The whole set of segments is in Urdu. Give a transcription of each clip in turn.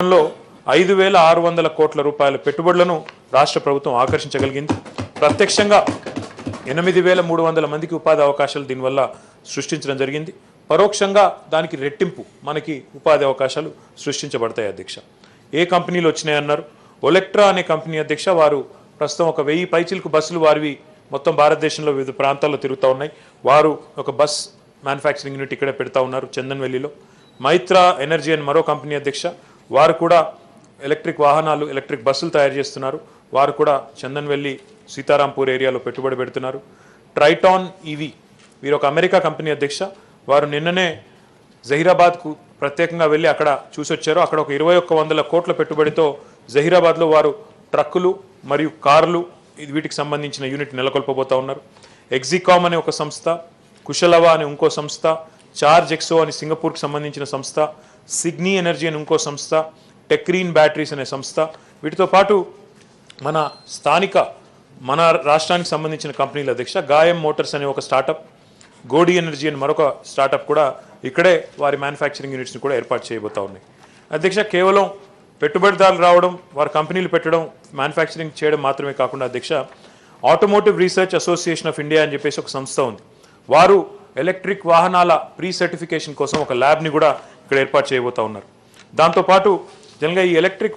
5,600 కోట్ల రూపాయల పెట్టుబడులను రాష్ట్ర ప్రభుత్వం ఆకర్షించగలిగింది. ప్రత్యక్షంగా 8,300 మందికి ఉపాధి అవకాశాలు దీనివల్ల సృష్టించడం జరిగింది. పరోక్షంగా దానికి రెట్టింపు మనకి ఉపాధి అవకాశాలు సృష్టించబడతాయి. అధ్యక్ష, ఏ కంపెనీలు వచ్చినాయన్నారు? ఒలెక్ట్రా అనే కంపెనీ అధ్యక్ష, వారు ప్రస్తుతం ఒక 1000 పైచిలకు బస్సులు వారివి మొత్తం భారతదేశంలో వివిధ ప్రాంతాల్లో తిరుగుతూ ఉన్నాయి. వారు ఒక బస్ మ్యానుఫ్యాక్చరింగ్ యూనిట్ ఇక్కడే పెడతా ఉన్నారు చందన్వెల్లిలో. మైత్రా ఎనర్జీ అని మరో కంపెనీ అధ్యక్ష, వారు కూడా ఎలక్ట్రిక్ వాహనాలు, ఎలక్ట్రిక్ బస్సులు తయారు చేస్తున్నారు. వారు కూడా చందన్వెల్లి సీతారాంపూర్ ఏరియాలో పెట్టుబడి పెడుతున్నారు. ట్రైటాన్ EV వీరు ఒక అమెరికా కంపెనీ అధ్యక్ష, వారు నిన్ననే జహీరాబాద్కు ప్రత్యేకంగా వెళ్ళి అక్కడ చూసొచ్చారు. అక్కడ ఒక 2,100 కోట్ల పెట్టుబడితో జహీరాబాద్లో వారు ట్రక్కులు మరియు కార్లు వీటికి సంబంధించిన యూనిట్ నెలకొల్పబోతా ఉన్నారు. ఎగ్జికామ్ అనే ఒక సంస్థ, కుశలవా అనే ఇంకో సంస్థ, చార్జ్ ఎక్సో అని సింగపూర్కి సంబంధించిన సంస్థ, సిగ్నీ ఎనర్జీ అని ఇంకో సంస్థ, టెక్రీన్ బ్యాటరీస్ అనే సంస్థ, వీటితో పాటు మన స్థానిక మన రాష్ట్రానికి సంబంధించిన కంపెనీల అధ్యక్ష గాయం మోటార్స్ అనే ఒక స్టార్టప్, గోడి ఎనర్జీ అని మరొక స్టార్టప్ కూడా ఇక్కడే వారి మ్యానుఫ్యాక్చరింగ్ యూనిట్స్ని కూడా ఏర్పాటు చేయబోతా ఉన్నాయి. అధ్యక్ష, కేవలం పెట్టుబడిదారులు రావడం, వారి కంపెనీలు పెట్టడం, మ్యానుఫ్యాక్చరింగ్ చేయడం మాత్రమే కాకుండా అధ్యక్ష, automotive research association of India అని చెప్పేసి ఒక సంస్థ ఉంది. వారు ఎలక్ట్రిక్ వాహనాల ప్రీ సర్టిఫికేషన్ కోసం ఒక ల్యాబ్ని కూడా ఇక్కడ ఏర్పాటు చేయబోతా ఉన్నారు. దాంతోపాటు జనరల్గా ఈ ఎలక్ట్రిక్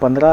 15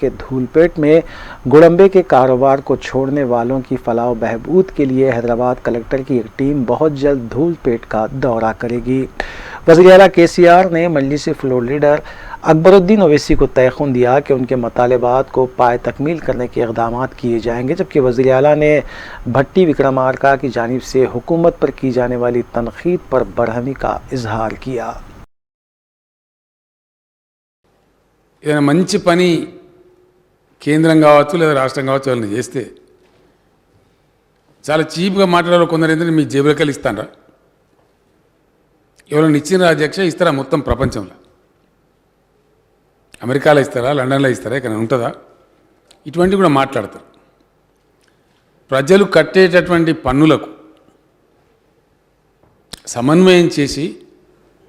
کہ دھولپیٹ میں گڑمبے کے کاروبار کو چھوڑنے والوں کی فلاح و بہبود کے لیے حیدرآباد کلکٹر کی ایک ٹیم بہت جلد دھولپیٹ کا دورہ کرے گی۔ وزیر اعلیٰ KCR نے مجلسی floor leader Akbaruddin Owaisi کو تیقن دیا کہ ان کے مطالبات کو پائے تکمیل کرنے کے اقدامات کیے جائیں گے، جبکہ وزیر اعلیٰ نے بھٹی وکرمارکا کی جانب سے حکومت پر کی جانے والی تنقید پر برہمی کا اظہار کیا۔ ఏదైనా మంచి పని కేంద్రం కావచ్చు లేదా రాష్ట్రం కావచ్చు వాళ్ళని చేస్తే చాలా చీప్గా మాట్లాడారు కొందరు. ఏంటంటే మీ జేబులకెళ్ళి ఇస్తానరా, ఎవరైనా ఇచ్చిన అధ్యక్ష ఇస్తారా? మొత్తం ప్రపంచంలో అమెరికాలో ఇస్తారా, లండన్లో ఇస్తారా, ఇక్కడ ఉంటుందా? ఇటువంటివి కూడా మాట్లాడతారు. ప్రజలు కట్టేటటువంటి పన్నులకు సమన్వయం చేసి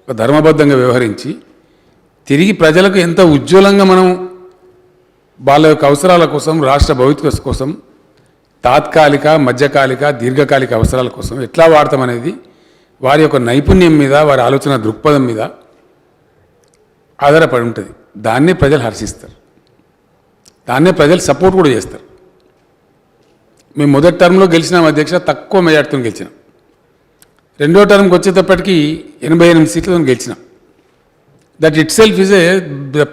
ఒక ధర్మబద్ధంగా వ్యవహరించి తిరిగి ప్రజలకు ఎంత ఉజ్వలంగా మనం వాళ్ళ యొక్క అవసరాల కోసం, రాష్ట్ర భవిష్యత్తు కోసం, తాత్కాలిక, మధ్యకాలిక, దీర్ఘకాలిక అవసరాల కోసం ఎట్లా వాడతామనేది వారి యొక్క నైపుణ్యం మీద, వారి ఆలోచన దృక్పథం మీద ఆధారపడి ఉంటుంది. దాన్నే ప్రజలు హర్షిస్తారు, దాన్నే ప్రజలు సపోర్ట్ కూడా చేస్తారు. మేము మొదటి టర్మ్లో గెలిచినాం అధ్యక్ష, తక్కువ మెజార్టీతో గెలిచినాం. రెండో టర్మ్కి వచ్చేటప్పటికి 88 సీట్లతో గెలిచినాం. That itself is the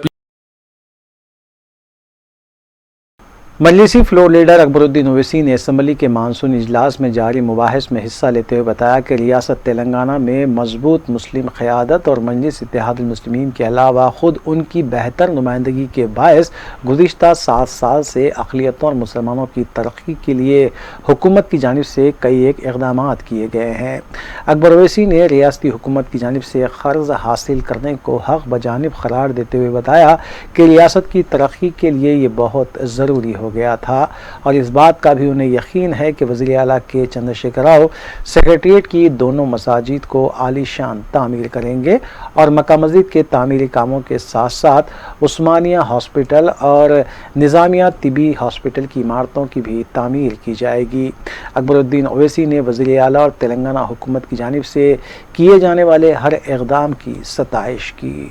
مجلسی floor leader Akbaruddin Owaisi نے اسمبلی کے مانسون اجلاس میں جاری مباحث میں حصہ لیتے ہوئے بتایا کہ ریاست تلنگانہ میں مضبوط مسلم قیادت اور مجلس اتحاد المسلمین کے علاوہ خود ان کی بہتر نمائندگی کے باعث گزشتہ 7 سال سے اقلیتوں اور مسلمانوں کی ترقی کے لیے حکومت کی جانب سے کئی ایک اقدامات کیے گئے ہیں۔ اکبر اویسی نے ریاستی حکومت کی جانب سے قرض حاصل کرنے کو حق بجانب قرار دیتے ہوئے بتایا کہ ریاست کی ترقی کے لیے یہ بہت ضروری ہو گیا تھا، اور اس بات کا بھی انہیں یقین ہے کہ وزیر اعلیٰ کے چندر شیکھر راؤ سیکریٹریٹ کی دونوں مساجد کو عالی شان تعمیر کریں گے، اور مکہ مسجد کے تعمیری کاموں کے ساتھ ساتھ عثمانیہ ہاسپٹل اور نظامیہ طبی ہاسپٹل کی عمارتوں کی بھی تعمیر کی جائے گی۔ اکبر الدین اویسی نے وزیر اعلیٰ اور تلنگانہ حکومت کی جانب سے کیے جانے والے ہر اقدام کی ستائش کی۔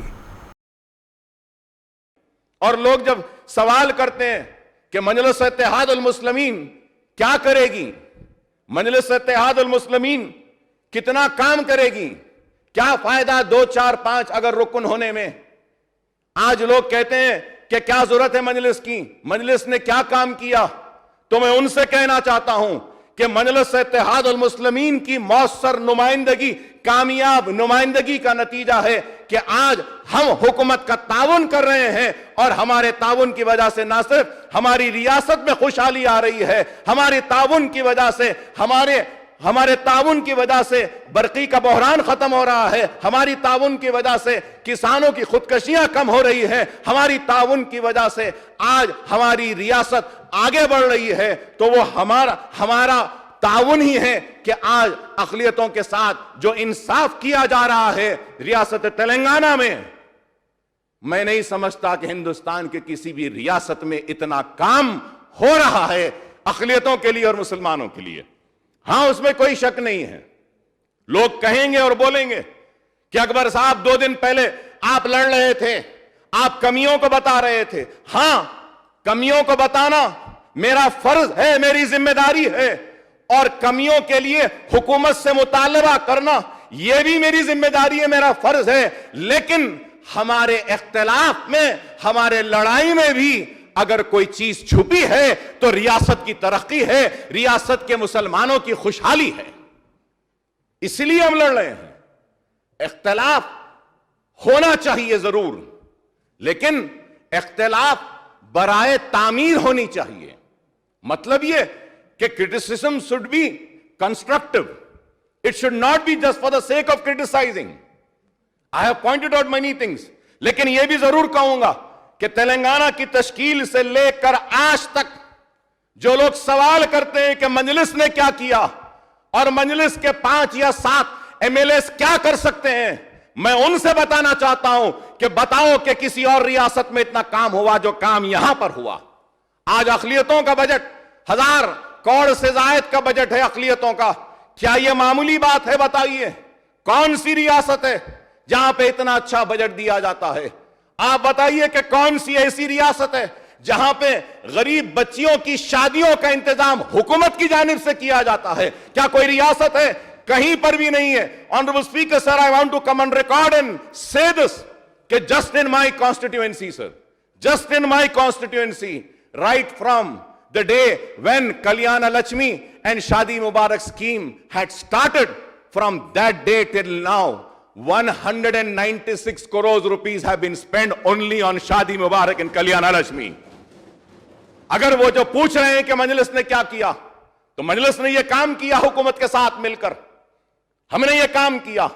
اور لوگ جب سوال کرتے ہیں کہ مجلس اتحاد المسلمین کیا کرے گی، مجلس اتحاد المسلمین کتنا کام کرے گی، کیا فائدہ 2 4 5 اگر رکن ہونے میں؟ آج لوگ کہتے ہیں کہ کیا ضرورت ہے مجلس کی، مجلس نے کیا کام کیا؟ تو میں ان سے کہنا چاہتا ہوں کہ مجلس اتحاد المسلمین کی مؤثر نمائندگی، کامیاب نمائندگی کا نتیجہ ہے کہ آج ہم حکومت کا تعاون کر رہے ہیں، اور ہمارے تعاون کی وجہ سے نہ صرف ہماری ریاست میں خوشحالی آ رہی ہے، ہمارے تعاون کی وجہ سے ہمارے تعاون کی وجہ سے برقی کا بحران ختم ہو رہا ہے، ہماری تعاون کی وجہ سے کسانوں کی خودکشیاں کم ہو رہی ہیں، ہماری تعاون کی وجہ سے آج ہماری ریاست آگے بڑھ رہی ہے۔ تو وہ ہمارا تعاون ہی ہے کہ آج اقلیتوں کے ساتھ جو انصاف کیا جا رہا ہے ریاست تلنگانہ میں، میں نہیں سمجھتا کہ ہندوستان کے کسی بھی ریاست میں اتنا کام ہو رہا ہے اقلیتوں کے لیے اور مسلمانوں کے لیے۔ ہاں، اس میں کوئی شک نہیں ہے۔ لوگ کہیں گے اور بولیں گے کہ اکبر صاحب 2 دن پہلے آپ لڑ رہے تھے، آپ کمیوں کو بتا رہے تھے۔ ہاں، کمیوں کو بتانا میرا فرض ہے، میری ذمہ داری ہے، اور کمیوں کے لیے حکومت سے مطالبہ کرنا یہ بھی میری ذمہ داری ہے، میرا فرض ہے۔ لیکن ہمارے اختلاف میں، ہمارے لڑائی میں بھی اگر کوئی چیز چھپی ہے تو ریاست کی ترقی ہے، ریاست کے مسلمانوں کی خوشحالی ہے۔ اس لیے ہم لڑ رہے ہیں۔ اختلاف ہونا چاہیے ضرور، لیکن اختلاف برائے تعمیر ہونی چاہیے۔ مطلب یہ کہ criticism should be constructive. It should not be just for the sake of criticizing. I have pointed out many things. لیکن یہ بھی ضرور کہوں گا کہ تلنگانہ کی تشکیل سے لے کر آج تک جو لوگ سوال کرتے ہیں کہ مجلس نے کیا کیا اور مجلس کے 5 یا 7 MLAs کیا کر سکتے ہیں، میں ان سے بتانا چاہتا ہوں کہ بتاؤ کہ کسی اور ریاست میں اتنا کام ہوا جو کام یہاں پر ہوا۔ آج اقلیتوں کا بجٹ 1000 کروڑ سے زائد کا بجٹ ہے اقلیتوں کا۔ کیا یہ معمولی بات ہے؟ بتائیے کون سی ریاست ہے جہاں پہ اتنا اچھا بجٹ دیا جاتا ہے؟ آپ بتائیے کہ کون سی ایسی ریاست ہے جہاں پہ غریب بچیوں کی شادیوں کا انتظام حکومت کی جانب سے کیا جاتا ہے؟ کیا کوئی ریاست ہے؟ کہیں پر بھی نہیں ہے. Honorable Speaker, sir, I want to come on record and say this, کہ just in my constituency, sir, just in my constituency, right from the day when Kalyana Lakshmi and Shadi Mubarak scheme had started, from that day till now, 196 crores rupees have been spent only on Shadi Mubarak and Kalyana Lakshmi. اگر وہ جو پوچھ رہے ہیں کہ مجلس نے کیا کیا، تو مجلس نے یہ کام کیا حکومت کے ساتھ مل کر. ہم نے یہ کام کیا.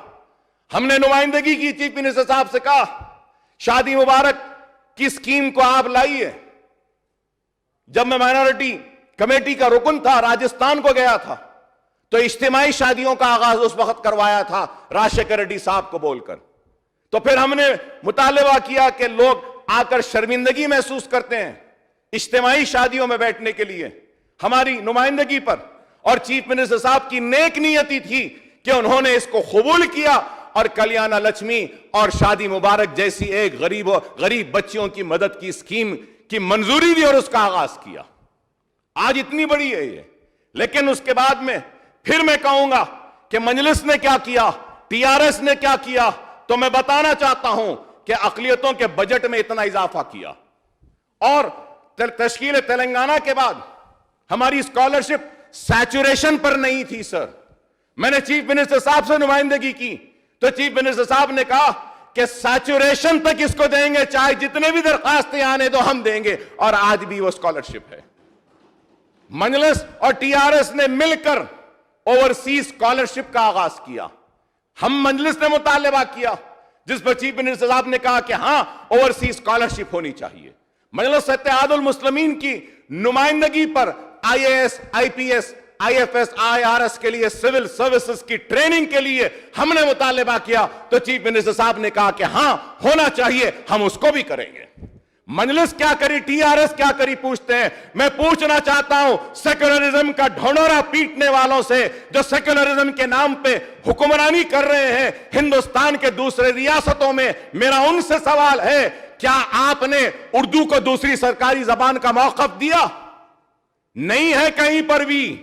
ہم نے نمائندگی کی چیف منسٹر صاحب سے کہا شادی مبارک کی سکیم کو آپ لائیے. جب میں مائنورٹی کمیٹی کا رکن تھا، راجستھان کو گیا تھا، تو اجتماعی شادیوں کا آغاز اس وقت کروایا تھا راجشیکھر ریڈی صاحب کو بول کر. تو پھر ہم نے مطالبہ کیا کہ لوگ آ کر شرمندگی محسوس کرتے ہیں اجتماعی شادیوں میں بیٹھنے کے لیے ہماری نمائندگی پر، اور چیف منسٹر صاحب کی نیک نیتی تھی کہ انہوں نے اس کو قبول کیا اور کلیانہ لکشمی اور شادی مبارک جیسی ایک غریب بچیوں کی مدد کی اسکیم کی منظوری دی اور اس کا آغاز کیا. آج اتنی بڑی ہے یہ. لیکن اس کے بعد میں پھر میں کہوں گا کہ مجلس نے کیا کیا، ٹی آر ایس نے کیا کیا. تو میں بتانا چاہتا ہوں کہ اقلیتوں کے بجٹ میں اتنا اضافہ کیا، اور تشکیل تلنگانہ کے بعد ہماری اسکالرشپ سیچوریشن پر نہیں تھی. سر، میں نے چیف منسٹر صاحب سے نمائندگی کی تو چیف منسٹر صاحب نے کہا کہ سیچوریشن تک اس کو دیں گے، چاہے جتنے بھی درخواستیں آنے تو ہم دیں گے، اور آج بھی وہ اسکالرشپ ہے. مجلس اور ٹی آر ایس نے مل کر اوورسیز اسکالرشپ کا آغاز کیا. ہم مجلس نے مطالبہ کیا جس پر چیف منسٹر صاحب نے کہا کہ ہاں اوورسیز اسکالرشپ ہونی چاہیے. مجلس اتحاد المسلمین کی نمائندگی پر I A S, I P S, I F S, I R S کے لیے سول سروسز کی ٹریننگ کے لیے ہم نے مطالبہ کیا تو چیف منسٹر صاحب نے کہا کہ ہاں ہونا چاہیے، ہم اس کو بھی کریں گے. مجلس کیا کری، ٹی آر ایس کیا کری، پوچھتے ہیں. میں پوچھنا چاہتا ہوں سیکولرزم کا ڈھونڈورا پیٹنے والوں سے جو سیکولرزم کے نام پہ حکمرانی کر رہے ہیں ہندوستان کے دوسرے ریاستوں میں، میرا ان سے سوال ہے کیا آپ نے اردو کو دوسری سرکاری زبان کا موقف دیا؟ نہیں ہے کہیں پر بھی.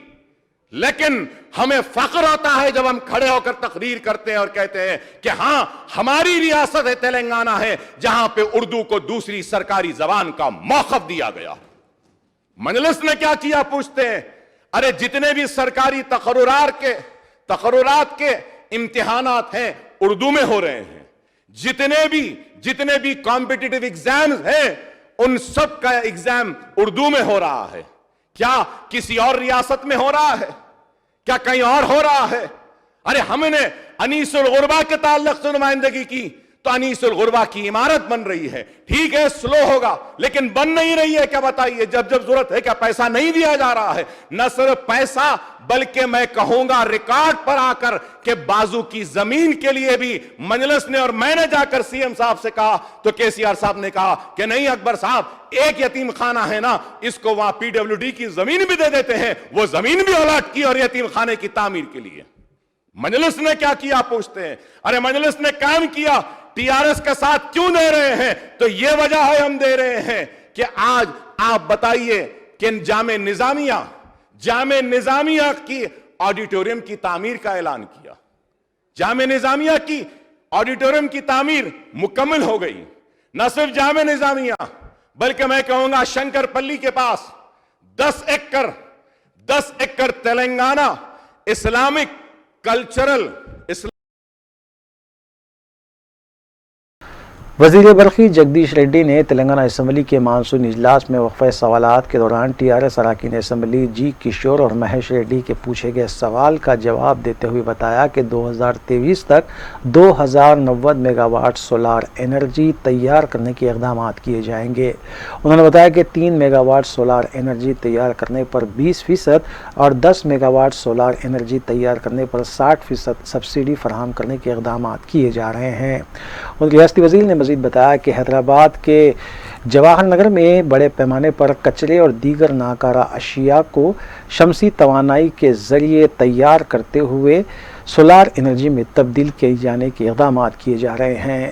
لیکن ہمیں فخر ہوتا ہے جب ہم کھڑے ہو کر تقریر کرتے ہیں اور کہتے ہیں کہ ہاں ہماری ریاست ہے تلنگانہ ہے جہاں پہ اردو کو دوسری سرکاری زبان کا موقف دیا گیا. مجلس نے کیا کیا پوچھتے ہیں. ارے جتنے بھی سرکاری تقررات کے امتحانات ہیں اردو میں ہو رہے ہیں. جتنے بھی کمپٹیٹیو ایگزامز ہیں ان سب کا ایگزام اردو میں ہو رہا ہے. کیا کسی اور ریاست میں ہو رہا ہے؟ کیا کہیں اور ہو رہا ہے؟ ارے ہم نے انیس الغربا کے تعلق سے نمائندگی کی تو انیس الغربا کی عمارت بن رہی ہے. ٹھیک ہے سلو ہوگا لیکن بن نہیں رہی ہے. کیا بتائیے جب ضرورت ہے کیا پیسہ نہیں دیا جا رہا ہے؟ نہ صرف پیسہ بلکہ میں کہوں گا ریکارڈ پر آ کر کہ بازو کی زمین کے لیے بھی مجلس نے اور میں نے جا کر سی ایم صاحب سے کہا تو کے سی آر صاحب نے کہا کہ نہیں اکبر صاحب ایک یتیم خانہ ہے نا اس کو وہاں پی ڈبلیو ڈی کی زمین بھی دے دیتے ہیں. وہ زمین بھی الاٹ کی اور یتیم خانے کی تعمیر کے لیے. مجلس نے کیا کیا پوچھتے ہیں. ارے مجلس نے کام کیا. ٹی آر ایس کے ساتھ کیوں دے رہے ہیں؟ تو یہ وجہ ہے ہم دے رہے ہیں کہ آج آپ بتائیے کہ جامع نظامیہ کی آڈیٹوریم کی تعمیر کا اعلان کیا. جامع نظامیہ کی آڈیٹوریم کی تعمیر مکمل ہو گئی. نہ صرف جامع نظامیہ بلکہ میں کہوں گا شنکر پلی کے پاس 10 ایکڑ تلنگانہ اسلامک کلچرل وزیر برقی جگدیش ریڈی نے تلنگانہ اسمبلی کے مانسون اجلاس میں وقفہ سوالات کے دوران ٹی آر ایس اراکین اسمبلی جی کشور اور مہیش ریڈی کے پوچھے گئے سوال کا جواب دیتے ہوئے بتایا کہ 2023 تک 2090 میگا واٹ سولار انرجی تیار کرنے کے اقدامات کیے جائیں گے. انہوں نے بتایا کہ 3 میگا واٹ سولار انرجی تیار کرنے پر 20% اور 10 میگا واٹ سولار انرجی تیار کرنے پر 60% سبسڈی فراہم کرنے کے اقدامات کیے جا رہے ہیں. ریاستی وزیر نے مزید بتایا کہ حیدرآباد کے جواہر نگر میں بڑے پیمانے پر کچرے اور دیگر ناکارہ اشیاء کو شمسی توانائی کے ذریعے تیار کرتے ہوئے سولار انرجی میں تبدیل کیے جانے کے اقدامات کیے جا رہے ہیں.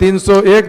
301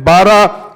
12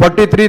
43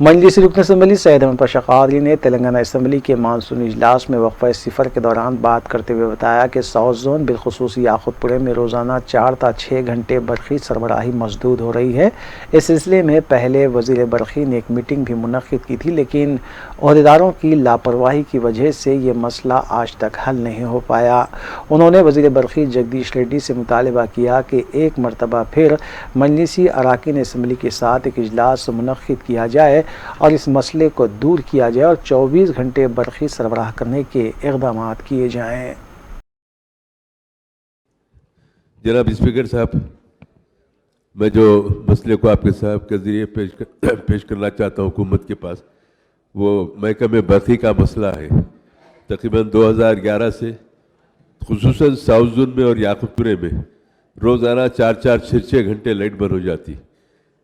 مجلسی رکن اسمبلی سید احمد پاشا قادری نے تلنگانہ اسمبلی کے مانسونی اجلاس میں وقفہ صفر کے دوران بات کرتے ہوئے بتایا کہ ساؤتھ زون بالخصوص یاقوت پورے میں روزانہ 4 تا 6 گھنٹے برقی سربراہی مسدود ہو رہی ہے۔ اس سلسلے میں پہلے وزیر برقی نے ایک میٹنگ بھی منعقد کی تھی، لیکن عہدیداروں کی لاپرواہی کی وجہ سے یہ مسئلہ آج تک حل نہیں ہو پایا۔ انہوں نے وزیر برقی جگدیش ریڈی سے مطالبہ کیا کہ ایک مرتبہ پھر مجلسی اراکین اسمبلی کے ساتھ ایک اجلاس منعقد کیا جائے اور اس مسئلے کو دور کیا جائے اور 24 گھنٹے برقی سربراہ کرنے کے اقدامات کیے جائیں۔ جناب اسپیکر صاحب، میں جو مسئلے کو آپ کے صاحب کے ذریعے پیش کرنا چاہتا ہوں حکومت کے پاس، وہ محکمہ برقی کا مسئلہ ہے۔ تقریباً 2011 سے خصوصاً ساؤتھ زون میں اور یاقوت پورے میں روزانہ 4-6 گھنٹے لائٹ بند ہو جاتی۔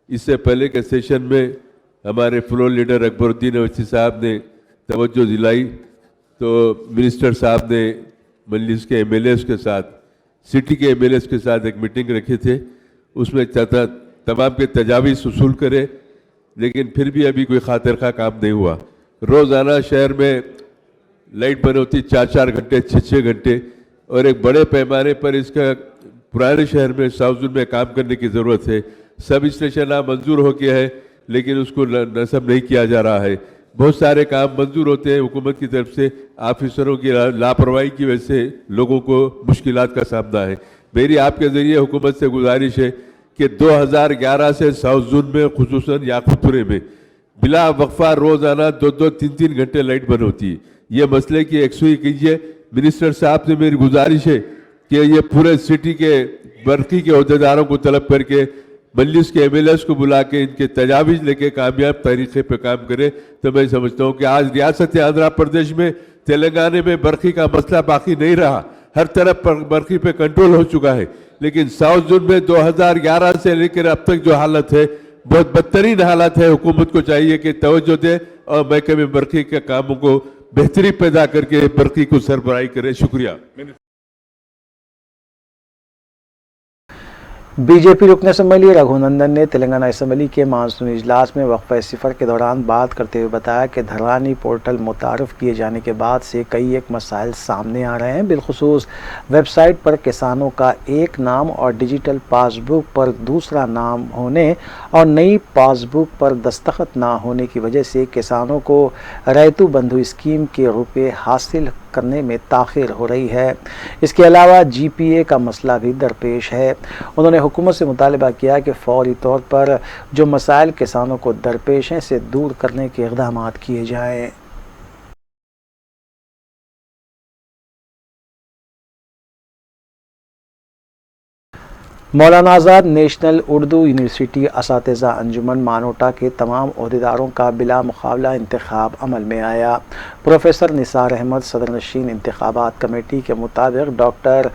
اس سے پہلے کے سیشن میں ہمارے floor leader Akbaruddin Owaisi صاحب نے توجہ دلائی تو منسٹر صاحب نے مجلس کے ایم ایل ایز کے ساتھ، سٹی کے ایم ایل ایز کے ساتھ ایک میٹنگ رکھی تھے۔ اس میں تمام کے تجاویز وصول کرے، لیکن پھر بھی ابھی کوئی خاطر خواہ کام نہیں ہوا۔ روزانہ شہر میں لائٹ بند ہوتی 4 گھنٹے 6 گھنٹے، اور ایک بڑے پیمانے پر اس کا پرانے شہر میں ساؤتھ زون میں کام کرنے کی ضرورت ہے۔ سب اسٹیشن منظور ہو گیا ہے، لیکن اس کو نصب نہیں کیا جا رہا ہے۔ بہت سارے کام منظور ہوتے ہیں حکومت کی طرف سے، آفیسروں کی لاپرواہی کی وجہ سے لوگوں کو مشکلات کا سامنا ہے۔ میری آپ کے ذریعے حکومت سے گزارش ہے کہ 2011 سے ساؤتھ زون میں خصوصاً یاقوت پورے میں بلا وقفہ روزانہ 2-3 گھنٹے لائٹ بند ہوتی ہے۔ یہ مسئلے کی یکسوئی کیجیے۔ منسٹر صاحب سے میری گزارش ہے کہ یہ پورے سٹی کے برقی کے عہدیداروں کو طلب کر کے مجلس کے ایم ایل ایز کو بلا کے ان کے تجاویز لے کے کامیاب طریقے پہ کام کرے، تو میں سمجھتا ہوں کہ آج ریاست آندھرا پردیش میں، تلنگانہ میں برقی کا مسئلہ باقی نہیں رہا۔ ہر طرف پر برقی پہ کنٹرول ہو چکا ہے، لیکن ساؤتھ زون میں 2011 سے لے کر اب تک جو حالت ہے بہت بدترین حالت ہے۔ حکومت کو چاہیے کہ توجہ دے اور محکمہ برقی کے کاموں کو بہتری پیدا کر کے برقی کو سربراہی کرے۔ شکریہ۔ بی جے پی رکن اسمبلی رگھو نندن نے تلنگانہ اسمبلی کے مانسونی اجلاس میں وقفہ صفر کے دوران بات کرتے ہوئے بتایا کہ دھرانی پورٹل متعارف کیے جانے کے بعد سے کئی ایک مسائل سامنے آ رہے ہیں، بالخصوص ویب سائٹ پر کسانوں کا ایک نام اور ڈیجیٹل پاس بک پر دوسرا نام ہونے اور نئی پاس بک پر دستخط نہ ہونے کی وجہ سے کسانوں کو ریتو بندھو اسکیم کے روپے حاصل کرنے میں تاخیر ہو رہی ہے۔ اس کے علاوہ جی پی اے کا مسئلہ بھی درپیش ہے۔ انہوں نے حکومت سے مطالبہ کیا کہ فوری طور پر جو مسائل کسانوں کو درپیش ہیں اسے دور کرنے کے اقدامات کیے جائیں۔ مولانا آزاد نیشنل اردو یونیورسٹی اساتذہ انجمن مانوٹا کے تمام عہدیداروں کا بلا مقابلہ انتخاب عمل میں آیا۔ پروفیسر نثار احمد صدر نشین انتخابات کمیٹی کے مطابق doctor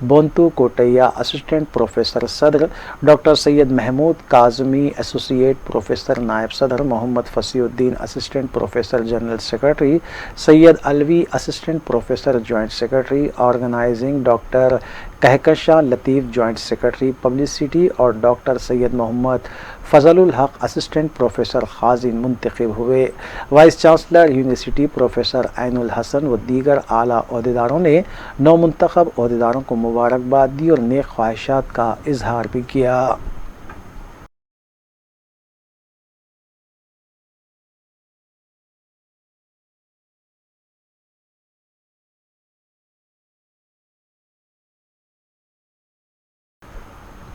Bontu Kotaiah assistant professor صدر، doctor Syed Mahmood Kazmi associate professor نائب صدر، Mohammed Fasiuddin assistant professor general secretary, Syed Alvi assistant professor joint secretary organizing, doctor Kahkashan Latif joint secretary publicity اور doctor Syed Mohammed Fazl ul Haq assistant professor خازن منتخب ہوئے۔ وائس چانسلر یونیورسٹی پروفیسر عین الحسن و دیگر اعلیٰ عہدیداروں نے نومنتخب عہدیداروں کو مبارکباد دی اور نیک خواہشات کا اظہار بھی کیا۔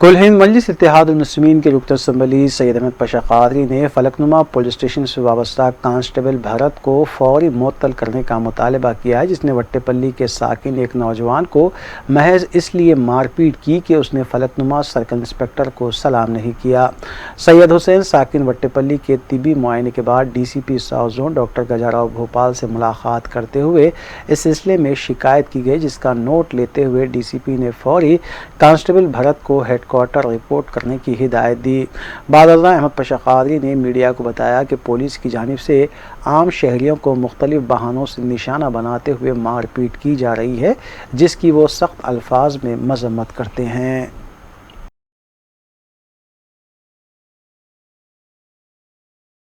کل ہند مجلس اتحاد المسلمین کے رکن اسمبلی سید احمد پاشا قادری نے فلک نما پولیس اسٹیشن سے وابستہ کانسٹیبل بھرت کو فوری معطل کرنے کا مطالبہ کیا ہے، جس نے وٹے پلی کے ساکن ایک نوجوان کو محض اس لیے مار پیٹ کی کہ اس نے فلک نما سرکل انسپکٹر کو سلام نہیں کیا۔ سید حسین ساکن وٹے پلی کے طبی معائنے کے بعد ڈی سی پی ساؤتھ زون ڈاکٹر گجاراؤ بھوپال سے ملاقات کرتے ہوئے اس سلسلے میں شکایت کی گئی، جس کا نوٹ لیتے ہوئے ڈی سی پی نے فوری کانسٹیبل بھرت کو ہیڈ کوارٹر رپورٹ کرنے کی ہدایت دی۔ بعد ازاں احمد پاشا قادری نے میڈیا کو بتایا کہ پولیس کی جانب سے عام شہریوں کو مختلف بہانوں سے نشانہ بناتے ہوئے مار پیٹ کی جا رہی ہے، جس کی وہ سخت الفاظ میں مذمت کرتے ہیں۔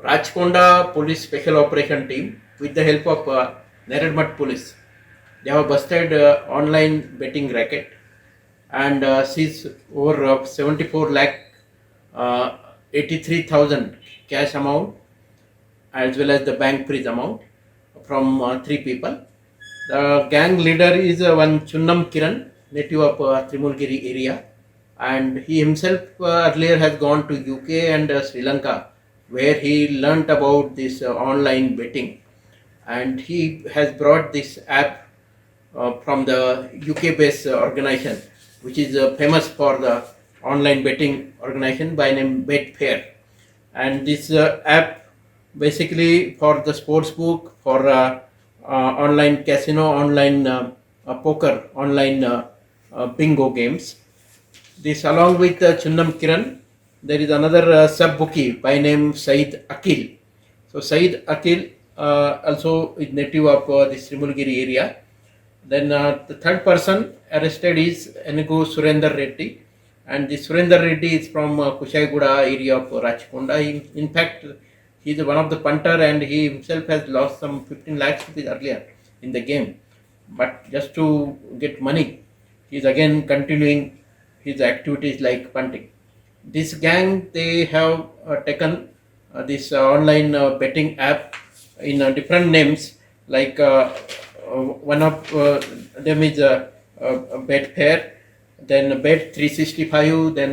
Rachkonda Police Special Operation Team, with the help of Neredmat Police, they have busted online betting racket and seized over 74 lakh 83,000 cash amount as well as the bank freeze amount from 3 people. The gang leader is one Chunnam Kiran, native of Trimulgiri area, and he himself earlier has gone to UK and Sri Lanka, where he learnt about this online betting, and he has brought this app from the UK based organization, which is famous for the online betting organization by name Betfair. And this app basically for the sports book, for online casino, online poker, online bingo games. This along with Chunnam Kiran, there is another sub-bookie by name Said Akil. So Said Akil also is native of this Trimulgiri area. Then the third person arrested is Enugu Surendra Reddy, and this Surendra Reddy is from Kushaiguda area of Rachkonda. In fact, he is one of the punter, and he himself has lost some 15 lakhs rupees earlier in the game. But just to get money, he is again continuing his activities like punting. This gang, they have taken this online betting app in different names, like one of them is Betfair, then Bet 365, then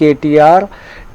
KTR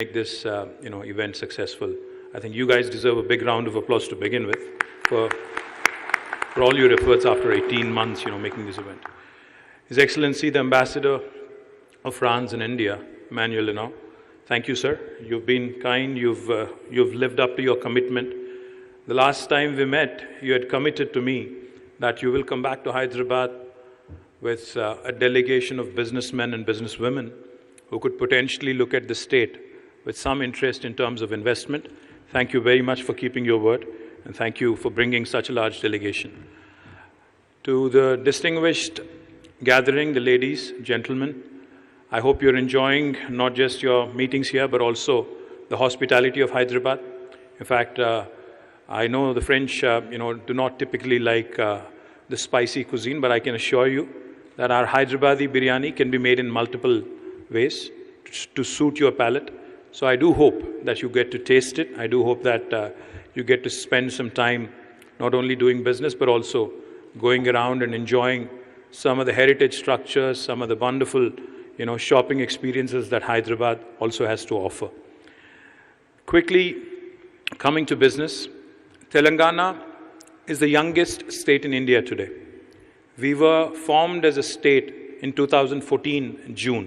Make this event successful. I think you guys deserve a big round of applause to begin with for all your efforts after 18 months, making this event. His Excellency, the Ambassador of France and India, Emmanuel Lenau, thank you, sir. You've been kind. You've lived up to your commitment. The last time we met, you had committed to me that you will come back to Hyderabad with a delegation of businessmen and businesswomen who could potentially look at the state with some interest in terms of investment. Thank you very much for keeping your word, and thank you for bringing such a large delegation. To the distinguished gathering, the ladies, gentlemen, I hope you're enjoying not just your meetings here, but also the hospitality of Hyderabad. In fact, I know the French, do not typically like the spicy cuisine, but I can assure you that our Hyderabadi biryani can be made in multiple ways to suit your palate. So I do hope that you get to taste it. I do hope that you get to spend some time not only doing business, but also going around and enjoying some of the heritage structures, some of the wonderful, shopping experiences that Hyderabad also has to offer. Quickly, coming to business, Telangana is the youngest state in India today. We were formed as a state in 2014, June.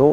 2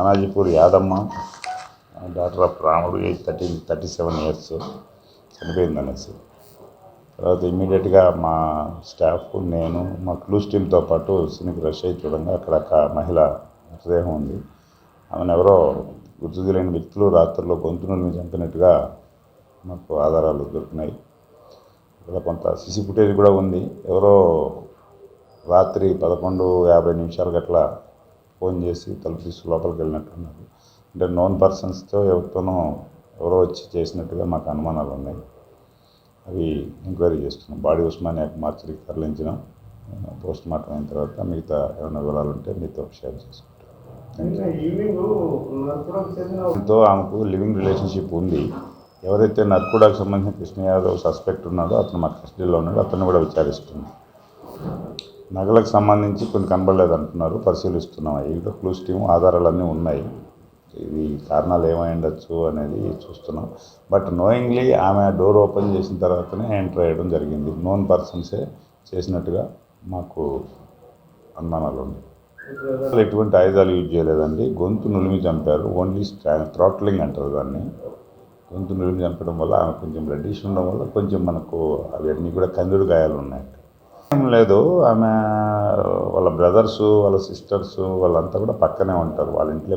Anajipur Yadamma doctor of Ramudu 37 years చనిపోయింది అనేసి తర్వాత ఇమ్మీడియట్గా మా స్టాఫ్ నేను మా క్లూస్ టీమ్తో పాటు సినికి రష్ అయి చూడంగా అక్కడ ఒక మహిళ మృతదేహం ఉంది. ఆమెను ఎవరో గుర్తు తెలియని వ్యక్తులు రాత్రిలో గొంతు నుండి చంపినట్టుగా మాకు ఆధారాలు దొరికినాయి. ఇక్కడ కొంత సీసీ ఫుటేజ్ కూడా ఉంది. ఎవరో రాత్రి 11:50 గట్లా ఫోన్ చేసి తలుపు తీసి లోపలికి వెళ్ళినట్టున్నారు. అంటే నోన్ పర్సన్స్తో ఎవరో వచ్చి చేసినట్టుగా మాకు అనుమానాలు ఉన్నాయి. అవి ఎంక్వైరీ చేస్తున్నాం. బాడీ ఉస్మానియాకి మార్చికి తరలించినాం. పోస్ట్ మార్టం అయిన తర్వాత మిగతా ఏమైనా వివరాలు ఉంటే మీతో షేర్ చేసుకుంటాం. ఎంతో ఆమెకు లివింగ్ రిలేషన్షిప్ ఉంది. ఎవరైతే నర్కుడాకు సంబంధించిన కృష్ణ యాదవ్ సస్పెక్ట్ ఉన్నాడో అతను మా కస్టడీలో ఉన్నాడు. అతను కూడా విచారిస్తున్నాం. నగలకు సంబంధించి కొన్ని కనబడలేదు అంటున్నారు, పరిశీలిస్తున్నాం. ఈలో క్లూస్ టీము ఆధారాలన్నీ ఉన్నాయి. ఇది కారణాలు ఏమై ఉండొచ్చు అనేది చూస్తున్నాం. బట్ నోయింగ్లీ ఆమె డోర్ ఓపెన్ చేసిన తర్వాతనే ఎంటర్ అయ్యడం జరిగింది. నోన్ పర్సన్సే చేసినట్టుగా మాకు అనుమానాలు ఉన్నాయి. ఎటువంటి ఆయుధాలు యూజ్ చేయలేదండి. గొంతు నులిమి చంపారు. ఓన్లీ థ్రాట్లింగ్ అంటారు దాన్ని. గొంతు నులిమి చంపడం వల్ల ఆమె కొంచెం రెడ్డిష్ ఉండడం వల్ల కొంచెం మనకు అవన్నీ కూడా కందుడు గాయాలు ఉన్నాయి. ఏం లేదు, ఆమె వాళ్ళ బ్రదర్సు వాళ్ళ సిస్టర్సు వాళ్ళంతా కూడా పక్కనే ఉంటారు. వాళ్ళ ఇంట్లో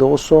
200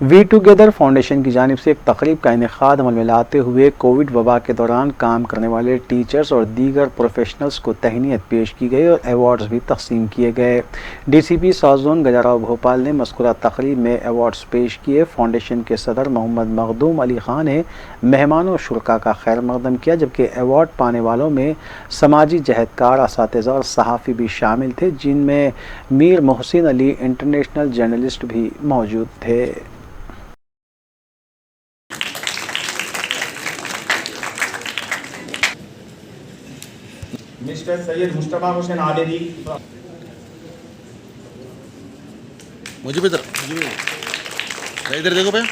وی ٹوگیدر فاؤنڈیشن کی جانب سے ایک تقریب کا انعقاد عمل میں لاتے ہوئے کووڈ وبا کے دوران کام کرنے والے ٹیچرز اور دیگر پروفیشنلز کو تہنیت پیش کی گئی اور ایوارڈز بھی تقسیم کیے گئے۔ ڈی سی پی ساؤتھ زون گجاراؤ بھوپال نے مذکورہ تقریب میں ایوارڈز پیش کیے۔ فاؤنڈیشن کے صدر محمد مخدوم علی خان نے مہمانوں اور شرکاء کا خیر مقدم کیا، جبکہ ایوارڈ پانے والوں میں سماجی جہدکار، اساتذہ اور صحافی بھی شامل تھے، جن میں میر محسن علی انٹرنیشنل جرنلسٹ بھی موجود تھے۔ مسٹر سید مصطفیٰ حسین عالری، مجھے بھی ادھر دیکھو بھائی،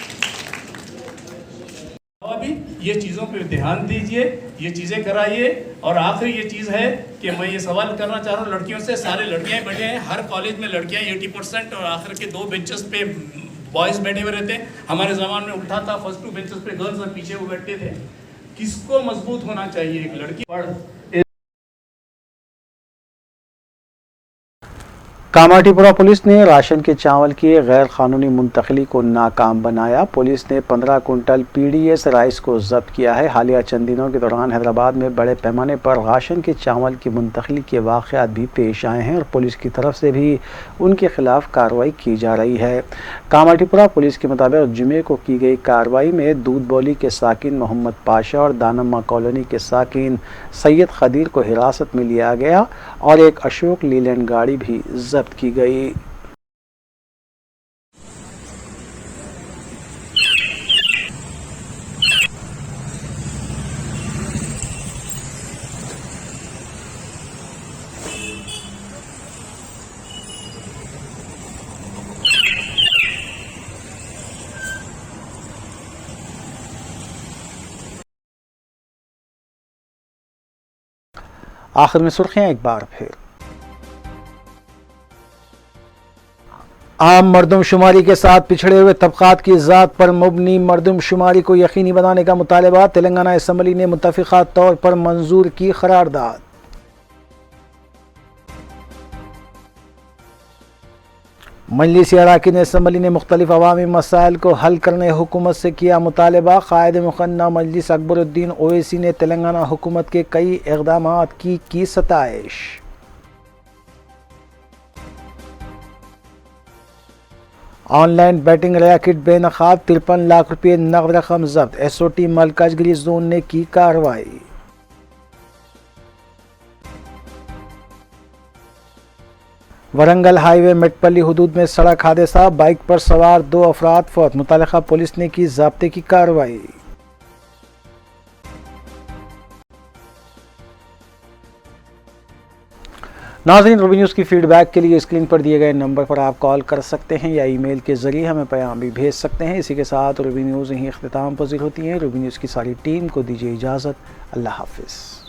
ابھی یہ چیزوں پہ دھیان دیجئے، یہ چیزیں کرائیے۔ اور آخری یہ چیز ہے کہ میں یہ سوال کرنا چاہ رہا ہوں لڑکیوں سے، سارے لڑکیاں بیٹھے ہیں، ہر کالج میں لڑکیاں 80% اور آخر کے 2 بینچز پہ بوائز بیٹھے ہوئے رہتے ہیں۔ ہمارے زمان میں الٹا تھا، فرسٹ 2 بینچز پہ گرلز اور پیچھے وہ بیٹھتے تھے۔ کس کو مضبوط ہونا چاہیے؟ ایک لڑکی پڑھ کاماٹی پورہ پولیس نے راشن کے چاول کی غیر قانونی منتقلی کو ناکام بنایا۔ پولیس نے 15 quintal P D S rice کو ضبط کیا ہے۔ حالیہ چند دنوں کے دوران حیدرآباد میں بڑے پیمانے پر راشن کے چاول کی منتقلی کے واقعات بھی پیش آئے ہیں اور پولیس کی طرف سے بھی ان کے خلاف کارروائی کی جا رہی ہے۔ کاماٹی پورہ پولیس کے مطابق جمعے کو کی گئی کارروائی میں دودھ بولی کے ساکن محمد پاشا اور دانما کالونی کے ساکن سید خدیر کو حراست میں لیا گیا اور ایک اشوک لیلینڈ گاڑی بھی ضبط کی گئی۔ آخر میں سرخیاں ایک بار پھر۔ عام مردم شماری کے ساتھ پچھڑے ہوئے طبقات کی ذات پر مبنی مردم شماری کو یقینی بنانے کا مطالبہ، تلنگانہ اسمبلی نے متفقہ طور پر منظور کی قرارداد۔ مجلسی اراکین اسمبلی نے مختلف عوامی مسائل کو حل کرنے حکومت سے کیا مطالبہ، قائد مقننہ مجلس اکبر الدین اویسی نے تلنگانہ حکومت کے کئی اقدامات کی ستائش۔ آن لائن بیٹنگ ریاکٹ بے نقاب، 53 لاکھ روپے نقد رقم ضبط، ایس او ٹی ملکاج گری زون نے کی کارروائی۔ ورنگل ہائی وے مٹپلی حدود میں سڑک حادثہ، بائک پر سوار 2 افراد فوت، متعلقہ پولیس نے کی ضابطے کی کارروائی۔ ناظرین، روبی نیوز کی فیڈ بیک کے لیے اسکرین پر دیے گئے نمبر پر آپ کال کر سکتے ہیں یا ای میل کے ذریعے ہمیں پیام بھی بھیج سکتے ہیں۔ اسی کے ساتھ روبی نیوز یہیں اختتام پذیر ہوتی ہے۔ روبی نیوز کی ساری ٹیم کو دیجیے اجازت۔ اللہ حافظ۔